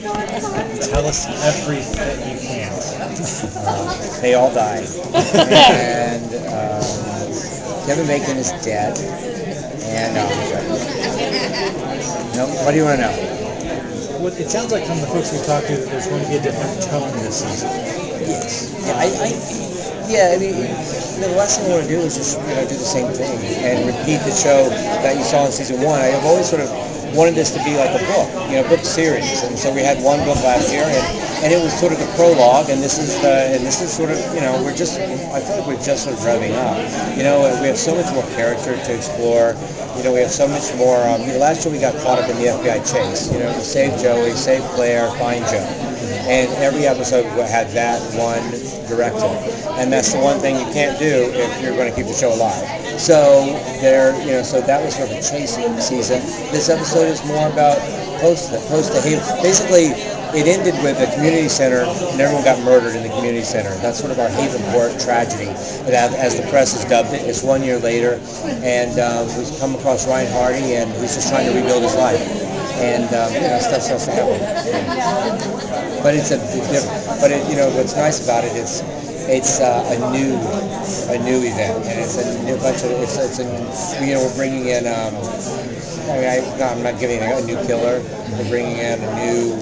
Tell us everything you can. They all die. And Kevin Bacon is dead. And no, what do you want to know? Well, it sounds like from the folks we talked to that there's going to be a different tone this season. Yes. I mean, the last thing I want to do is just do the same thing and repeat the show that you saw in season 1. I've always sort of wanted this to be like a book series. And so we had one book last year, and it was sort of the prologue. And this is sort of I feel like we're just sort of revving up. We have so much more character to explore. We have so much more. Last year we got caught up in the FBI chase. Save Joey, save Claire, find Joe. And every episode had that one directive, and that's the one thing you can't do if you're going to keep the show alive. So so that was sort of a chasing season. This episode is more about post the Haven. Basically, it ended with a community center, and everyone got murdered in the community center. That's sort of our Havenport tragedy, as the press has dubbed it. It's 1 year later, and we've come across Ryan Hardy, and he's just trying to rebuild his life. And stuff starts to happen. But what's nice about it is it's a new event, and it's a new bunch of we're bringing in. I'm not giving a new killer. We're bringing in a new.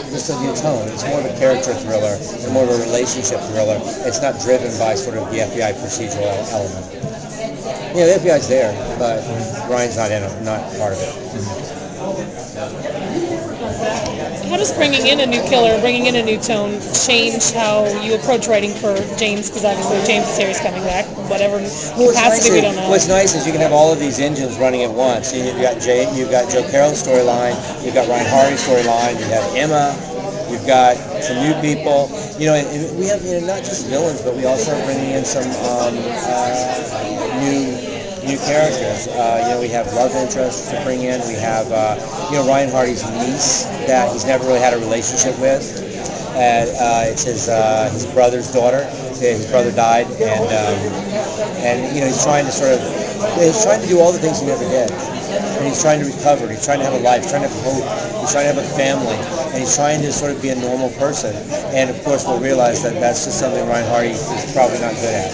Just a new tone. It's more of a character thriller and more of a relationship thriller. It's not driven by sort of the FBI procedural element. The FBI's there, but Ryan's not part of it. How does bringing in a new killer, bringing in a new tone, change how you approach writing for James? Because obviously James' series coming back, whatever capacity, we don't know. What's nice is you can have all of these engines running at once. You've got Joe Carroll's storyline, you've got Ryan Hardy's storyline, you have Emma, you've got some new people. And we have not just villains, but we also are bringing in some new characters. We have love interests to bring in. We have Ryan Hardy's niece that he's never really had a relationship with. It's his brother's daughter. His brother died, and he's trying to do all the things he never did. And he's trying to recover. He's trying to have a life. He's trying to have hope. He's trying to have a family, and he's trying to sort of be a normal person. And of course, we'll realize that that's just something Ryan Hardy is probably not good at.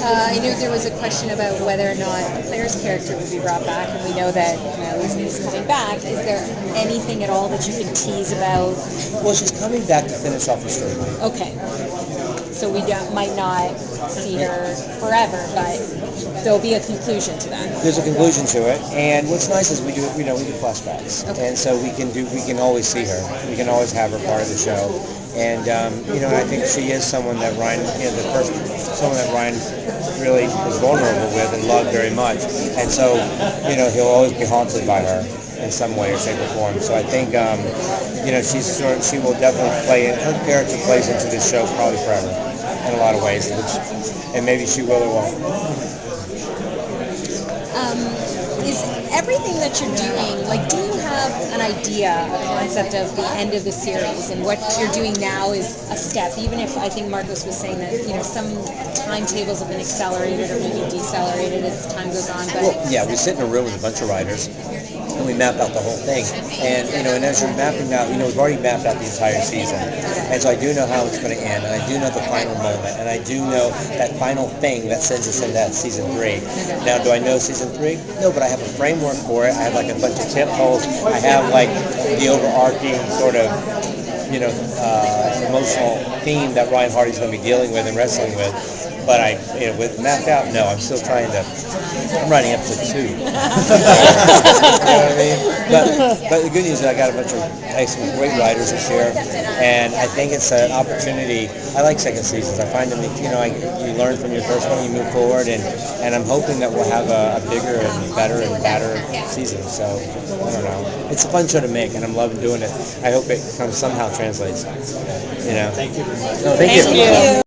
I know there was a question about whether or not Claire's character would be brought back, and we know that Elizabeth's coming back. Is there anything at all that you can tease about? Well, she's coming back to finish off the storyline. Okay. So we might not see her forever, but there'll be a conclusion to that. There's a conclusion to it, and what's nice is we do flashbacks, and so we can always see her. We can always have her part of the show. And I think she is someone that Ryan, someone that Ryan really was vulnerable with and loved very much. And so, he'll always be haunted by her in some way or shape or form. So I think, she will definitely play. Her character plays into this show probably forever in a lot of ways, and maybe she will or won't. Is everything that you're doing, do you have an idea, a concept of the end of the series, and what you're doing now is a step, even if I think Marcos was saying that, some timetables have been accelerated or maybe decelerated as time goes on, but... Well, yeah, we sit in a room with a bunch of writers, and we map out the whole thing, and as you're mapping out, we've already mapped out the entire season, and so I do know how it's going to end, and I do know the final moment, and I do know that final thing that sends us into that season 3. Now, do I know season 3? No, but I have a framework for it. I have a bunch of tip holes. I have the overarching sort of emotional theme that Ryan Hardy's going to be dealing with and wrestling with. But with mapped out, no, I'm still trying to. I'm writing episode 2. You know what I mean? But the good news is I got some great writers this year, and I think it's an opportunity. I like second seasons. I find them, you learn from your first one, you move forward, and I'm hoping that we'll have a bigger and better and badder season. So I don't know. It's a fun show to make, and I'm loving doing it. I hope it somehow translates. Thank you very much. No, thank you.